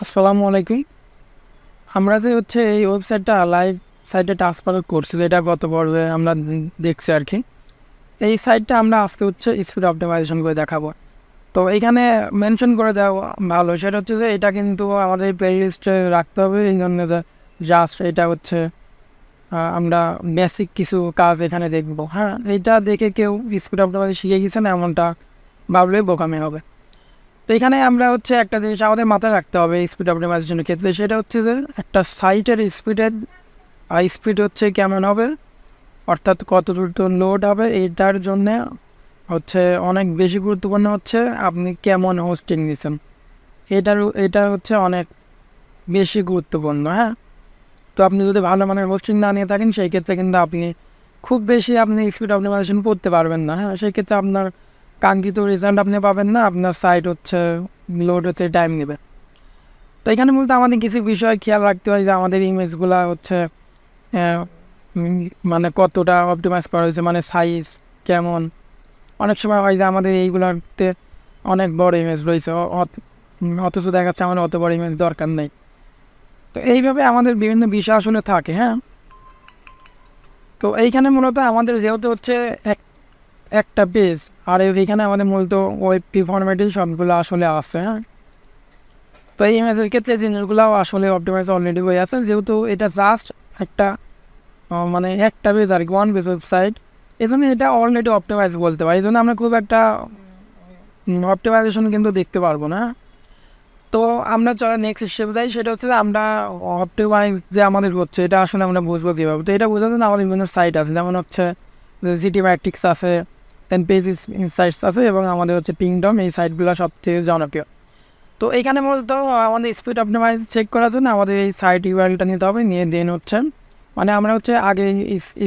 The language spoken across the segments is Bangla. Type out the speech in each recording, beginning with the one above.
আসসালামু আলাইকুম। আমরা যে এই ওয়েবসাইটটা লাইভ সাইটে ট্রান্সফার করছি, এটা গত পর্বে আমরা দেখছি আর কি। এই সাইটটা আমরা আজকে স্পিড অপটিমাইজেশন করে দেখাবো। তো এইখানে মেনশন করে দেওয়া ভালো, সেটা হচ্ছে যে এটা কিন্তু আমাদের প্লে লিস্টে রাখতে হবে। এই জন্য জাস্ট এটা আমরা বেসিক কিছু কাজ এখানে দেখবো। হ্যাঁ, এইটা দেখে কেউ স্পিড অপটিমাইজেশন শিখে গেছেন এমনটা ভাবলেই বোকামি হবে। তো এখানে আমরা একটা জিনিস আমাদের মাথায় রাখতে হবে স্পিড অপটিমাইজেশনের ক্ষেত্রে, সেটা হচ্ছে যে একটা সাইটের স্পিড কেমন হবে, অর্থাৎ কত দ্রুত লোড হবে। এইটার জন্যে অনেক বেশি গুরুত্বপূর্ণ আপনি কেমন হোস্টিং নিচ্ছেন। এটা অনেক বেশি গুরুত্বপূর্ণ। হ্যাঁ, তো আপনি যদি ভালো মানের হোস্টিং না নিয়ে থাকেন সেই ক্ষেত্রে কিন্তু আপনি খুব বেশি স্পিড অপটিমাইজেশন করতে পারবেন না। হ্যাঁ, সেই ক্ষেত্রে আপনার কাঙ্ক্ষিত রেজাল্ট আপনি পাবেন না, আপনার সাইট লোড হতে টাইম নেবে। তো এখানে মূলত আমাদের কিছু বিষয় খেয়াল রাখতে হয় যে আমাদের ইমেজগুলো মানে কতটা অপটিমাইজ করা হয়েছে, মানে সাইজ কেমন। অনেক সময় হয় যে আমাদের এইগুলোতে অনেক বড় ইমেজ রয়েছে, অথচ দেখাচ্ছে আমাদের অত বড় ইমেজ দরকার নেই। তো এইভাবে আমাদের বিভিন্ন বিষয় আসলে থাকে। হ্যাঁ, তো এইখানে মূলত আমাদের যেহেতু একটা পেজ, আর এইখানে আমাদের মূলত ওয়েব ফরম্যাটেই সবগুলো আসলে আছে। হ্যাঁ, তো এই ইমেজের ক্ষেত্রে জিনিসগুলো আসলে অপটিমাইজ অলরেডি হয়ে আছে, যেহেতু এটা জাস্ট একটা মানে একটা পেজ আর কি, ওয়ান পেজ ওয়েবসাইট। এই জন্য এটা অলরেডি অপটিমাইজ বলতে পারি। এই জন্য আমরা খুব একটা অপটিমাইজেশন কিন্তু দেখতে পারবো না। তো আমরা চলো নেক্সট স্টেপ যাই, সেটা হচ্ছে যে আমরা অপটিমাইজ যে আমাদের হচ্ছে এটা আসলে আমরা বুঝবো কীভাবে। তো এটা বোঝার জন্য আমাদের বিভিন্ন সাইট আছে, যেমন জিটি ম্যাট্রিক্স আছে, দেন পেজ ইনসাইটস আছে, এবং আমাদের পিংডম। এই সাইটগুলো সবথেকে জনপ্রিয়। তো এইখানে মূলত আমাদের স্পিড অপটিমাইজ চেক করার জন্য আমাদের এই সাইট ইউআরএলটা নিতে হবে। নিয়ে দেন মানে আমরা আগে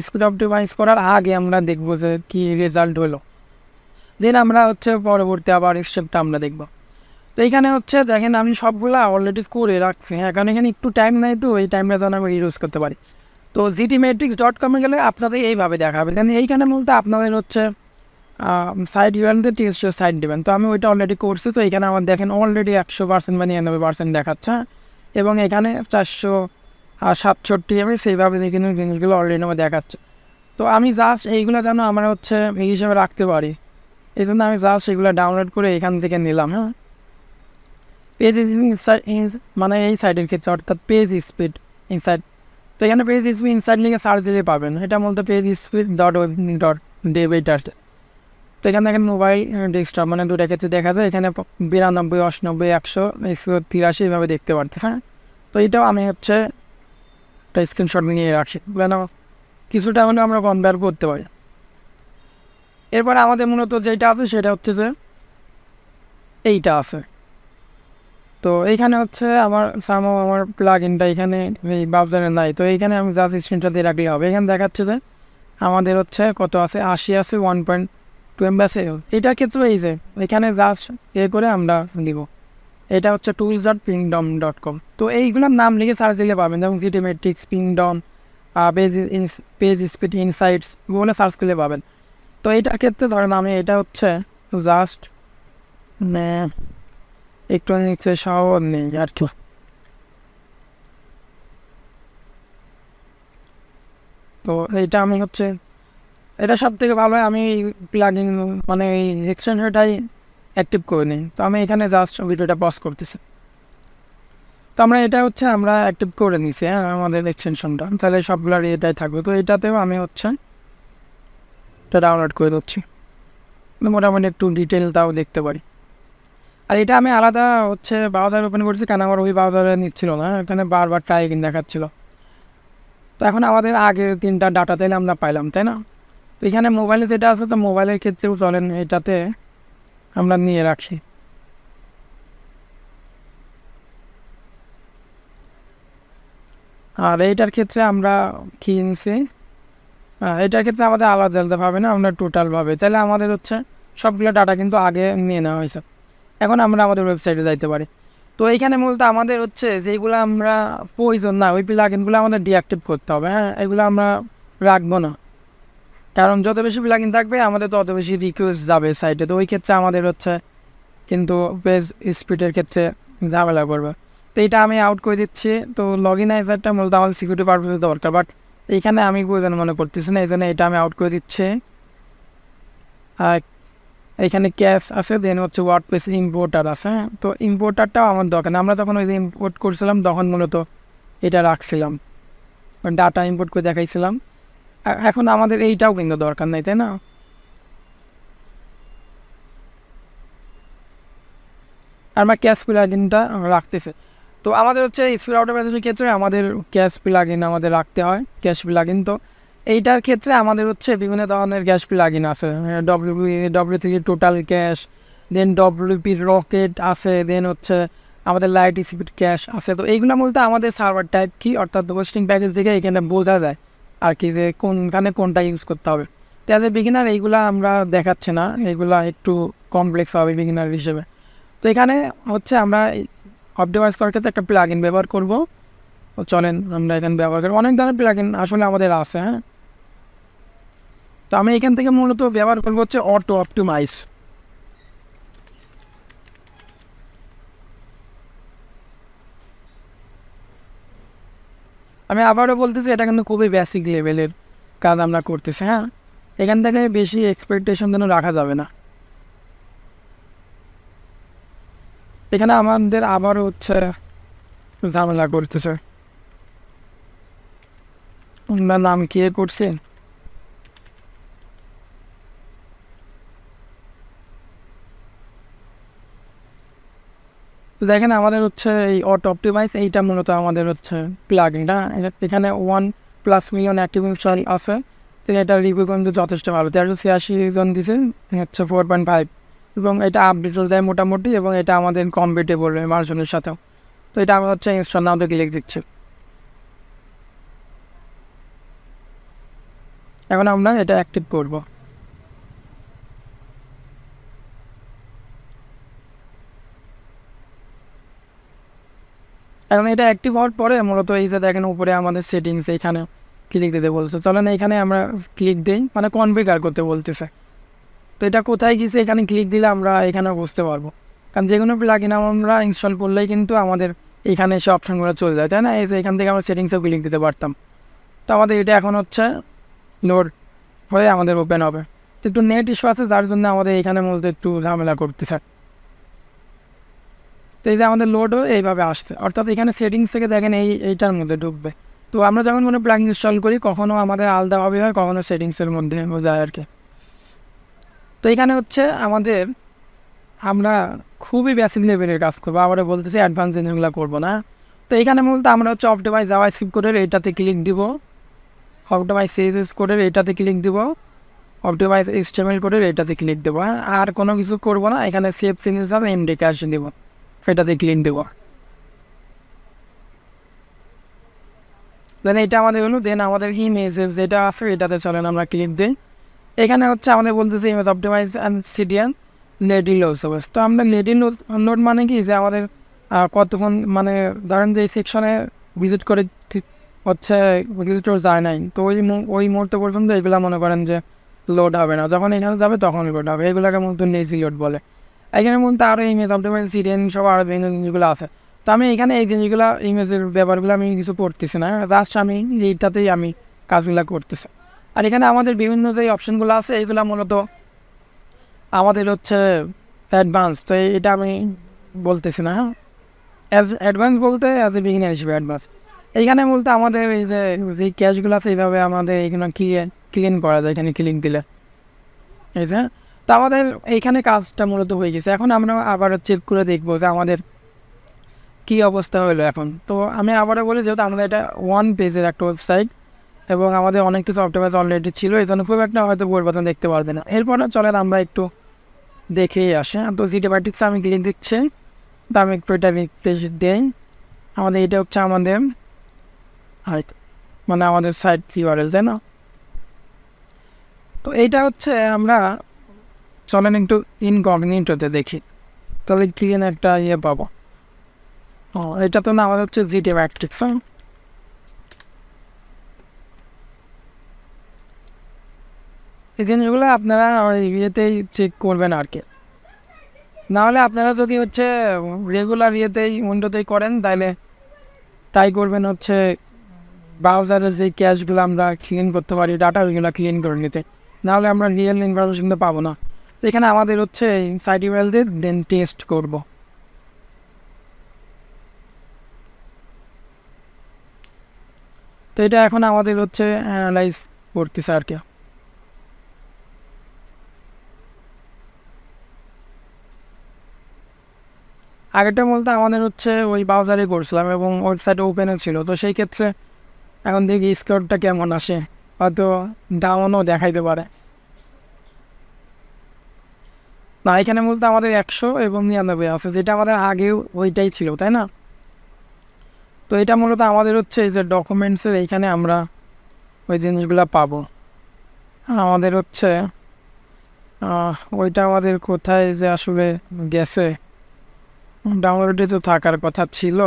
স্পিড অপটিমাইজ করার আগে আমরা দেখবো যে কী রেজাল্ট হলো, দেন আমরা পরবর্তী আবার স্টেপটা আমরা দেখব। তো এইখানে দেখেন আমি সবগুলো অলরেডি করে রাখছি। হ্যাঁ, কারণ এখানে একটু টাইম নেই, তো এই টাইমটা যেন আমি ইউজ করতে পারি। তো gtmetrics.com-এ গেলে আপনাদের এইভাবে দেখাবে। দেন এইখানে মূলত আপনাদের সাইট ইউআরএলতে টেক্সট সাইট দেবেন। তো আমি ওইটা অলরেডি করছি। তো এখানে আমার দেখেন অলরেডি 100% বা 99% দেখাচ্ছে, এবং এখানে 467 আমি সেইভাবে কিন্তু জিনিসগুলো অলরেডি আমার দেখাচ্ছে। তো আমি জাস্ট এইগুলো যেন আমরা এই হিসাবে রাখতে পারি, এই জন্য আমি জাস্ট এগুলো ডাউনলোড করে এখান থেকে নিলাম। হ্যাঁ, পেজ মানে এই সাইটের ক্ষেত্রে, অর্থাৎ পেজ স্পিড ইনসাইট। তো এখানে পেজ স্পিড ইনসাইট লিখে সার্চ দিলে পাবেন। এটা মূলত পেজ স্পিড .dev এটা। তো এখানে দেখেন মোবাইল ডেস্কটপ মানে দুটা ক্ষেত্রে দেখা যায়। এখানে 92, 89, 100, 183 এভাবে দেখতে পারতে। হ্যাঁ, তো এটাও আমি একটা স্ক্রিনশট নিয়ে রাখছি, কেন কিছুটা হলে আমরা কম্পেয়ার করতে পারি। এরপরে আমাদের মূলত যেটা আছে সেটা যে এইটা আছে। তো এইখানে আমার প্লাগ ইনটা এখানে এই ব্রাউজারে নাই। তো এইখানে আমি জাস্ট স্ক্রিনশট দিয়ে রাখলে হবে। এখানে দেখাচ্ছে যে আমাদের কত আছে, 80 আছে, 1.2 MB আছে। এটার ক্ষেত্রে এই যে এখানে জাস্ট করে আমরা দিব। এটা tools.pingdom.com। তো এইগুলোর নাম লিখে সার্চ দিলে পাবেন, যেমন gtmetrics, pingdom, page speed insights, বলে সার্চ করলে পাবেন। তো এইটার ক্ষেত্রে ধরেন আমি এটা জাস্ট একটু নিচে শহর নেই আর কি। তো এইটা আমি এটা সব থেকে ভালো হয় আমি প্লাগইন মানে এই এক্সটেনশনটাই অ্যাক্টিভ করে নিই। তো আমি এখানে জাস্ট ভিডিওটা পজ করতেছি। তো আমরা এটা আমরা অ্যাক্টিভ করে নিছি। হ্যাঁ, আমাদের এক্সটেনশনটা তাহলে সবগুলোর এটাই থাকবে। তো এটাতেও আমি এটা ডাউনলোড করে দিচ্ছি, মোটামুটি একটু ডিটেলটাও দেখতে পারি। আর এটা আমি আলাদা ব্রাউজার ওপেন করছি, কারণ আমার ওই ব্রাউজারে নিচ্ছিল না, এখানে বারবার ট্রাই দেখাচ্ছিল। তো এখন আমাদের আগের 3টা ডাটা তাইলে আমরা পাইলাম, তাই না? তো এখানে মোবাইলে যেটা আছে, তো মোবাইলের ক্ষেত্রেও চলেন এটাতে আমরা নিয়ে রাখি। আর এইটার ক্ষেত্রে আমরা কী নিছি, এটার ক্ষেত্রে আমাদের আলাদা আলাদা পাবে না, আমরা টোটালভাবে। তাহলে আমাদের সবগুলো ডাটা কিন্তু আগে নিয়ে নেওয়া হয়েছে। এখন আমরা আমাদের ওয়েবসাইটে যাইতে পারি। তো এইখানে মূলত আমাদের যেগুলো আমরা প্রয়োজন না, ওই প্লাগইনগুলো আমাদের ডিঅ্যাক্টিভ করতে হবে। হ্যাঁ, এগুলো আমরা রাখবো না, কারণ যত বেশি প্লাগইন থাকবে আমাদের তত বেশি রিকোয়েস্ট যাবে সাইটে। তো ওই ক্ষেত্রে আমাদের কিন্তু পেজ স্পিডের ক্ষেত্রে ঝামেলা করবে। তো এটা আমি আউট করে দিচ্ছি। তো লগ ইন আইজারটা মূলত আমার সিকিউরিটি পারপাসে দরকার, বাট এইখানে আমি প্রয়োজন মনে করতেছি না, এই জন্য এটা আমি আউট করে দিচ্ছি। আর এখানে ক্যাশ আছে, দেন হচ্ছে ওয়ার্ডপ্রেস ইম্পোর্টার আছে। তো ইম্পোর্টারটাও আমার দরকার না, আমরা যখন ওই যে ইম্পোর্ট করছিলাম তখন মূলত এটা রাখছিলাম, ডাটা ইম্পোর্ট করে দেখাইছিলাম। এখন আমাদের এইটাও কিন্তু দরকার নেই, তাই না? আমরা ক্যাশ প্লাগইনটা রাখতেছে। তো আমাদের হচ্ছে স্পিড অটোমেশনের ক্ষেত্রে আমাদের ক্যাশ প্লাগইন আমাদের রাখতে হয়, ক্যাশ প্লাগইন। তো এইটার ক্ষেত্রে আমাদের হচ্ছে বিভিন্ন ধরনের ক্যাশ প্লাগইন আছে, ডব্লিউ3 টোটাল ক্যাশ, দেন ডব্লিউপি রকেট আছে, দেন হচ্ছে আমাদের লাইট স্পিড ক্যাশ আছে। তো এইগুলো বলতে আমাদের সার্ভার টাইপ কি, অর্থাৎ হোস্টিং প্যাকেজ থেকে এখানে বোঝা যায় আর কি যে কোনখানে কোনটা ইউজ করতে হবে। তো অ্যাজ এ বিগিনার এইগুলা আমরা দেখাচ্ছি না, এইগুলা একটু কমপ্লেক্স হবে বিগিনার হিসেবে। তো এখানে হচ্ছে আমরা অপটিমাইজ করার ক্ষেত্রে একটা প্লাগইন ব্যবহার করব। চলেন আমরা এখানে ব্যবহার করি, অনেক ধরনের প্লাগইন আসলে আমাদের আছে। হ্যাঁ, তো আমি এখান থেকে মূলত ব্যবহার করবো হচ্ছে অটো অপটিমাইজ। আমি আবারও বলতেছি এটা কিন্তু খুবই বেসিক লেভেলের কাজ আমরা করতেছি। হ্যাঁ, এখান থেকে বেশি এক্সপেকটেশন যেন রাখা যাবে না। এখানে আমাদের আবারও হচ্ছে ঝামেলা করতেছে, ওনার নাম কি করছে। তো দেখেন আমাদের হচ্ছে এই অটো অপটিমাইজ, এইটা মূলত আমাদের হচ্ছে প্লাগইনটা। এখানে 1+ মিলিয়ন অ্যাক্টিভ ইনস্টল আছে। তো এটা রিভিউ কিন্তু যথেষ্ট ভালো, 1386 জন দিছে, হচ্ছে 4.5, এবং এটা আপডেটও দেয় মোটামুটি, এবং এটা আমাদের কম্পিটেবল ভার্সনের সাথেও। তো এটা আমি হচ্ছে ইনস্টল নাও ক্লিক দিচ্ছি। এখন আমরা এটা অ্যাক্টিভ করব। এখন এটা অ্যাক্টিভ হওয়ার পরে মূলত এই যে দেখেন উপরে আমাদের সেটিংস, এখানে ক্লিক দিতে বলছে। চলেন এখানে আমরা ক্লিক দিই, মানে কনফিগার করতে বলতেছে। তো এটা কোথায় গেছে, এখানে ক্লিক দিলে আমরা এখানে বুঝতে পারবো, কারণ যে কোনো প্লাগইন আমরা ইনস্টল করলেই কিন্তু আমাদের এখানে এসে অপশানগুলো চলে যায়, তাই না? এই যে এখান থেকে আমরা সেটিংসেও ক্লিক দিতে পারতাম। তো আমাদের এটা এখন হচ্ছে লোড হয়ে আমাদের ওপেন হবে। তো একটু নেট ইস্যু আছে, যার জন্য আমাদের এখানে মূলত একটু ঝামেলা করতেছে। তো এই যে আমাদের লোডও এইভাবে আসছে, অর্থাৎ এখানে সেটিংস থেকে দেখেন এইটার মধ্যে ঢুকবে। তো আমরা যখন কোনো প্লাগইন ইনস্টল করি কখনও আমাদের আলাদাভাবে হয়, কখনও সেটিংসের মধ্যে যায় আর কি। তো এখানে হচ্ছে আমাদের আমরা খুবই বেসিক লেভেলের কাজ করবো, আবার বলতেছি অ্যাডভান্স জিনিসগুলো করবো না। তো এখানে মূলত আমরা হচ্ছে অপটিমাইজ জাভাস্ক্রিপ্ট কোডের এটাতে ক্লিক দিব, অপটিমাইজ সিএসএস কোডের এটাতে ক্লিক দিব, অপটিমাইজ এইচটিএমএল কোডের এটাতে ক্লিক দেবো। হ্যাঁ, আর কোনো কিছু করবো না। এখানে সেভ সিগনেচার এমডি ক্যাশ দেবো, এটাতে ক্লিক দেবো। দেন এটা আমাদের হলো। দেন আমাদের ইমেজেস যেটা আছে এটাতে চলেন আমরা ক্লিক দিই। এখানে হচ্ছে আমাদের বলতেছে image optimize and CDN lazy load service. তো আমরা লেডি লোড মানে কি, যে আমাদের কতক্ষণ, মানে ধরেন যে এই সেকশনে ভিজিট করে ঠিক হচ্ছে ভিজিটর যায় নাই, তো ওই মুহূর্ত পর্যন্ত এগুলো মনে করেন যে লোড হবে না, যখন এখানে যাবে তখন লোড হবে। এগুলোকে মূলত লেজি লোড বলে। এখানে মূলত আরও ইমেজ অপটিমাইজ সিডিএন সব আরও বিভিন্ন জিনিসগুলো আছে। তো আমি এখানে এই জিনিসগুলো ইমেজের ব্যাপারগুলো আমি কিছু করতেছি না, জাস্ট আমি এইটাতেই আমি কাজগুলো করতেছি। আর এখানে আমাদের বিভিন্ন যে অপশানগুলো আছে এইগুলো মূলত আমাদের হচ্ছে অ্যাডভান্স। তো এটা আমি বলতেছি না। হ্যাঁ, অ্যাডভান্স বলতে অ্যাজ এ বিগিনার হিসেবে অ্যাডভান্স। এইখানে বলতে আমাদের এই যে ক্যাশগুলো আছে এইভাবে আমাদের এইখানে ক্লিন করা যায়, এখানে ক্লিক দিলে এই যে। তো আমাদের এইখানে কাজটা মূলত হয়ে গেছে। এখন আমরা আবার চেক করে দেখবো যে আমাদের কী অবস্থা হলো এখন। তো আমি আবারও বলি, যেহেতু আমাদের এটা ওয়ান পেজের একটা ওয়েবসাইট এবং আমাদের অনেক কিছু অপটিমাইজ অলরেডি ছিল, এই জন্য খুব একটা হয়তো পরিবর্তন দেখতে পারবে না। এরপরে চলেন আমরা একটু দেখেই আসে। তো জিটেম্যাটিক্সে আমি ক্লিক দিচ্ছি, তো আমি একটু এটা রিফ্রেশ দিই। আমাদের এটা হচ্ছে আমাদের মানে আমাদের সাইট ইউআরএল, তাই না? তো এইটা হচ্ছে আমরা চলেন একটু ইনকগনিটোতে দেখি, তাহলে ক্লিন একটা ইয়ে পাবো। এটা তো না, আমাদের হচ্ছে জিটেম্যাটিক্স। এই জিনিসগুলো আপনারা ইয়েতেই চেক করবেন আর কি, নাহলে আপনারা যদি হচ্ছে রেগুলার উইন্ডোতেই করেন তাহলে ট্রাই করবেন হচ্ছে ব্রাউজারের যে ক্যাশগুলো আমরা ক্লিন করতে পারি ডাটা ওইগুলো ক্লিন করে নিতে, নাহলে আমরা রিয়েল ইনফরমেশন কিন্তু পাবো না। তো এখানে আমাদের হচ্ছে সাইট ইউআরএল দিয়ে দেন টেস্ট করব। তো এটা এখন আমাদের হচ্ছে অ্যানালাইজ করতেছে আর কি। আগেরটা বলতে আমাদের হচ্ছে ওই ব্রাউজারে করছিলাম এবং ওয়েবসাইট ওপেনও ছিল, তো সেই ক্ষেত্রে এখন দেখি স্কোরটা কেমন আসে, হয়তো ডাউনও দেখাইতে পারে। না, এখানে বলতে আমাদের 100 এবং 99 আছে, যেটা আমাদের আগেও ওইটাই ছিল, তাই না? তো এটা মূলত আমাদের হচ্ছে এই যে ডকুমেন্টসের এইখানে আমরা ওই জিনিসগুলো পাবো। আমাদের হচ্ছে ওইটা আমাদের কোথায় যে আসলে গেছে, ডাউনলোডে তো থাকার কথা ছিল।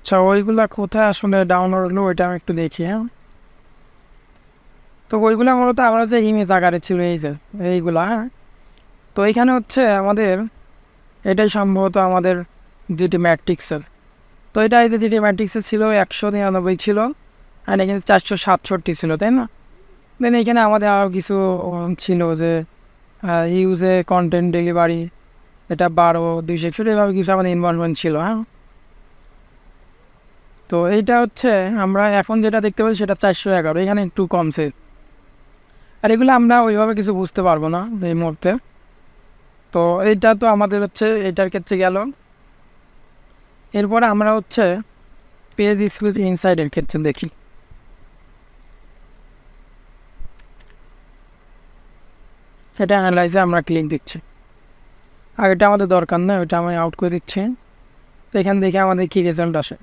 আচ্ছা, ওইগুলা কোথায় আসলে ডাউনলোড হলো ওইটা আমি একটু দেখি। হ্যাঁ, তো ওইগুলা মূলত আমরা যে ইমেজ আকারে ছিল এই যে এইগুলা। হ্যাঁ, তো এইখানে হচ্ছে আমাদের এটাই সম্ভবত আমাদের জিটি ম্যাট্রিক্সের। তো এটা এই যে জিটি ম্যাট্রিক্সের ছিল 199 ছিল, আর এখানে 467 ছিল, তাই না? দেন এখানে আমাদের আরও কিছু ছিল যে ইউজে কন্টেন্ট ডেলিভারি, এটা 12 261 এভাবে কিছু আমাদের ইনভলভমেন্ট ছিল। হ্যাঁ, তো এইটা হচ্ছে আমরা এখন যেটা দেখতে পাচ্ছি সেটা 411, এখানে একটু কমছে। আর এগুলো আমরা ওইভাবে কিছু বুঝতে পারবো না এই মুহূর্তে। তো এইটা তো আমাদের হচ্ছে এটার ক্ষেত্রে গেল। এরপরে আমরা হচ্ছে পেজ স্পিড ইনসাইডের ক্ষেত্রে দেখি। এটা অ্যানালাইজে আমরা ক্লিক দিচ্ছি, আর এটা আমাদের দরকার নয়, ওইটা আমি আউট করে দিচ্ছি। তো এখান থেকে আমাদের কী রেজাল্ট আসে।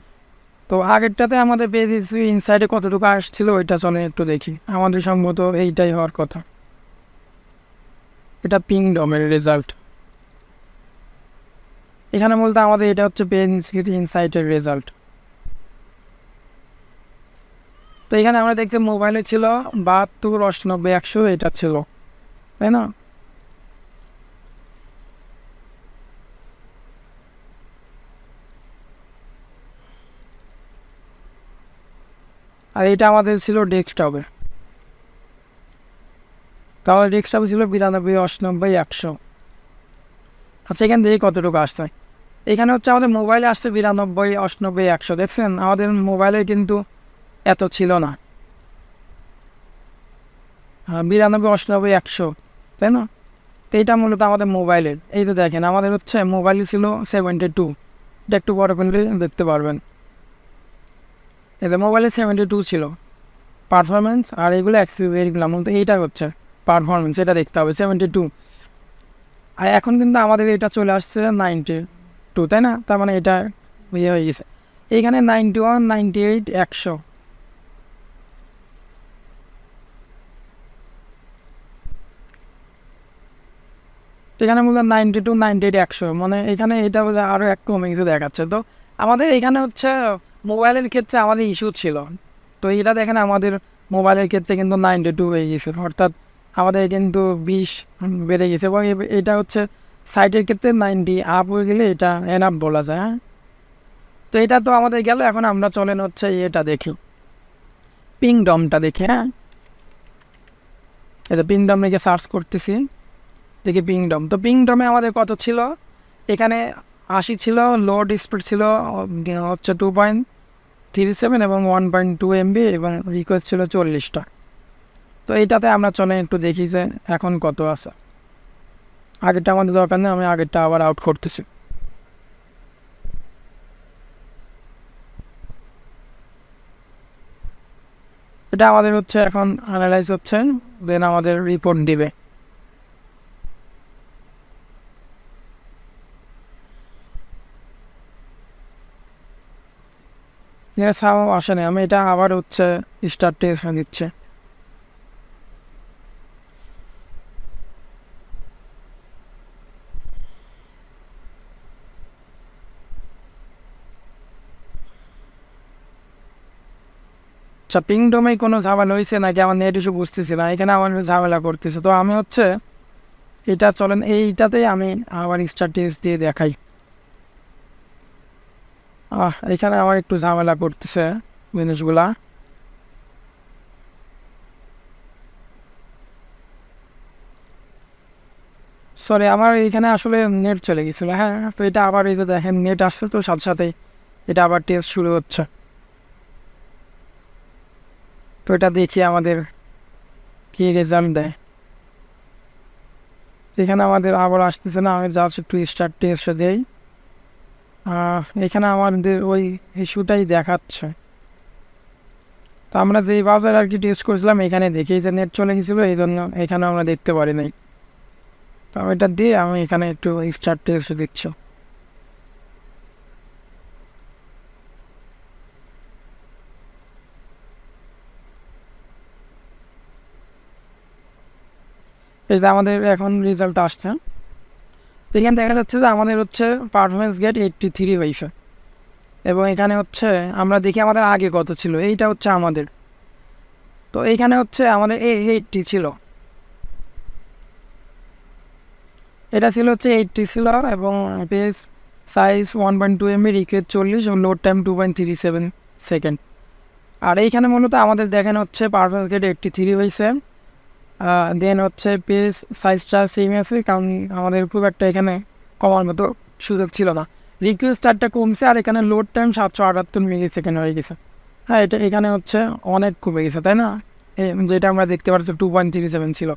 তো আগেরটাতে আমাদের পেজ ইনসাইডে কতটুকু আসছিল ওইটা চলে একটু দেখি। আমাদের সম্ভবত এইটাই হওয়ার কথা। এটা পিংডমের রেজাল্ট। এখানে বলতে আমাদের এটা হচ্ছে পেজ ইনসাইটের রেজাল্ট। তো এখানে আমরা দেখছি মোবাইলে ছিল 72 98 100, এটা ছিল, তাই না? আর এটা আমাদের ছিল ডেস্কটপে, তাহলে ডেস্কটপে ছিল 92 98 100। আচ্ছা, এখান থেকে কতটুকু আসছে? এখানে হচ্ছে আমাদের মোবাইলে আসছে 92 98 100। দেখছেন আমাদের মোবাইলে কিন্তু এত ছিল না, 92 98 100, তাই না? তো এইটা মূলত আমাদের মোবাইলের। এই তো দেখেন আমাদের হচ্ছে মোবাইলে ছিল 72, এটা একটু বড় করলে দেখতে পারবেন। এতে মোবাইলে 72 ছিল পারফরমেন্স, আর এগুলো এইগুলো মূলত এইটা হচ্ছে পারফরমেন্স, এটা দেখতে হবে 72। আর এখন কিন্তু আমাদের এটা চলে আসছে 92, তাই না? তার মানে এটা ইয়ে হয়ে গেছে। এইখানে 91 98 100। তো এখানে মূলত 92 98 100, মানে এখানে এটা আরও এক কমে কিছু দেখাচ্ছে। তো আমাদের এখানে হচ্ছে মোবাইলের ক্ষেত্রে আমাদের ইস্যু ছিল। তো এটা দেখেন আমাদের মোবাইলের ক্ষেত্রে কিন্তু 92 হয়ে গেছে, অর্থাৎ আমাদের কিন্তু 20 বেড়ে গেছে। এবং এটা হচ্ছে সাইটের ক্ষেত্রে 90 আপ হয়ে গেলে এটা এনাফ বলা যায়। হ্যাঁ, তো এটা তো আমাদের গেল। এখন আমরা চলেন হচ্ছে এটা দেখি, পিংডমটা দেখে। হ্যাঁ, এটা পিংডম লিখে সার্চ করতেছি, দেখি পিংডম। তো পিংডমে আমাদের কত ছিল? এখানে 80 ছিল, লোড স্পিড ছিল হচ্ছে 2.37 এবং 1.2 MB, এবং রিকোয়েস্ট ছিল 40টা। তো এইটাতে আমরা চলে একটু দেখি যে এখন কত আছে। আগেরটা আমাদের দরকার নেই, আমি আগেরটা আবার আউট করতেছি। এটা আমাদের হচ্ছে এখন অ্যানালাইজ হচ্ছে, দেন আমাদের রিপোর্ট দিবে। সাম আসে না, আমি এটা আবার হচ্ছে স্টার্ট টেস্ট দিচ্ছে। আচ্ছা, পিংডমে কোনো ঝামেলা হয়েছে নাকি আমার নেট ইস্যু বুঝতেছি না, এখানে আমার ঝামেলা করতেছে। তো আমি হচ্ছে এটা চলেন এইটাতেই আমি আবার স্টার টেক্সট দিয়ে দেখাই। এখানে আমার একটু ঝামেলা করতেছে জিনিসগুলা। সরি, আমার এইখানে আসলে নেট চলে গেছিলো। হ্যাঁ, তো এটা আবার এই যে দেখেন নেট আসছে, তো সাথে সাথেই এটা আবার টেস্ট শুরু হচ্ছে। তো এটা দেখি আমাদের কি রেজাল্ট দেয়। এখানে আমাদের আবার আসতেছে না, আমি জাস্ট একটু স্টার্ট টেস্ট দেই। এখানে আমাদের ওই ইস্যুটাই দেখাচ্ছে। তো আমরা যেই ব্রাউজার আর কি টেস্ট করেছিলাম এখানে দেখি যে নেট চলে গেছিলো, এই জন্য এখানে আমরা দেখতে পারি নাই। তো আমি এটা দিয়ে আমি এখানে একটু স্টার্ট টেস্ট দিচ্ছি। এই যে আমাদের এখন রেজাল্ট আসছে। তো এখানে দেখা যাচ্ছে যে আমাদের হচ্ছে পারফরমেন্স গেট 83 হয়েছে। এবং এখানে হচ্ছে আমরা দেখি আমাদের আগে কত ছিল, এইটা হচ্ছে আমাদের। তো এইখানে হচ্ছে আমাদের 80 ছিল, এটা ছিল হচ্ছে 80 ছিল। এবং পেজ সাইজ 1.2 MB, রিকোয়েস্ট 40 এবং লোড টাইম 2.37 সেকেন্ড। আর এইখানে মূলত আমাদের দেখেন হচ্ছে পারফরমেন্স গেট 83 হয়েছে। দেন হচ্ছে পেজ সাইজটা সেম আছে, কারণ আমাদের খুব একটা এখানে কমার মতো সুযোগ ছিল না। রিকোয়েস্ট চারটা কমছে, আর এখানে লোড টাইম 778 মিলি সেকেন্ড হয়ে গেছে। হ্যাঁ, এটা এখানে হচ্ছে অনেক কমে গেছে, তাই না? যেটা আমরা দেখতে পাচ্ছি 2.37 ছিল।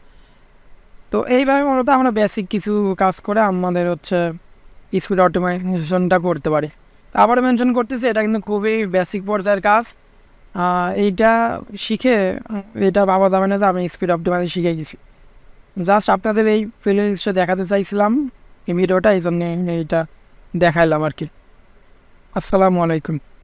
তো এইভাবে মূলত আমরা বেসিক কিছু কাজ করে আমাদের হচ্ছে স্পিড অটোমাইজেশনটা করতে পারি। আবার মেনশন করতেছি, এটা কিন্তু খুবই বেসিক পর্যায়ের কাজ। এইটা শিখে এটা ভাবা যাবে না যে আমি স্পিড অপটিমাইজ শিখে গেছি। জাস্ট আপনাদের এই প্লেলিস্টে দেখাতে চাইছিলাম এই ভিডিওটা, এই জন্য এইটা দেখাইলাম আর কি। আসসালামু আলাইকুম।